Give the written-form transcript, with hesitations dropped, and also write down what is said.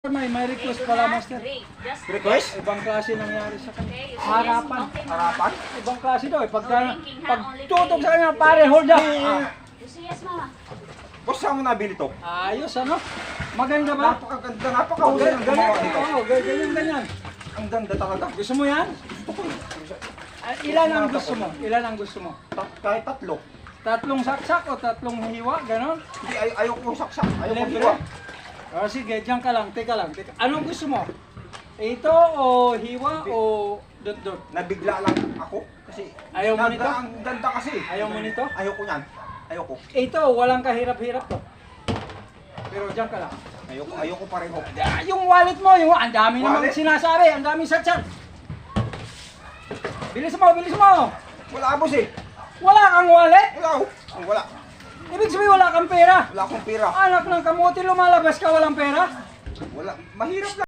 May request pala, Master. Request? Ibang klase nangyari sa kanya. Okay, Harapan. Harapan? Ibang klase daw. Pag tutok sa kanya, pare, hold up. Yes, mama. Boss, saan mo nabili to? Ayos, ano? Maganda ba? Napakaganda, napakahusay ng gumawa nito. Oo, ganyan. Ang ganda talaga. Gusto mo yan? Gusto ko yun. Ilan ang gusto mo? Ilan ang gusto mo? Kahit tatlo. Tatlong saksak o tatlong hiwa, ganon? Hindi, ayoko saksak. Ayoko Libre? hiwa. O sige, diyan ka lang. Teka lang. Anong gusto mo? Ito o hiwa o dot-dot? Nabigla lang ako. Kasi Ayaw mo nito? Ang ganda kasi. Ayaw mo nito? Ayoko yan. Ayoko. Ito, walang kahirap-hirap to. Pero diyan ka lang. Ayoko pareho. Yung wallet mo, ang dami namang Wallet? sinasabi, ang daming chat-chat. Bilis mo, bilis mo. Wala, boss eh. Wala kang wallet? Wala. Wala. Ibig sabihin wala kang pera. Wala akong pera. Anak ng kamote, lumalabas ka walang pera? Wala. Mahirap lang.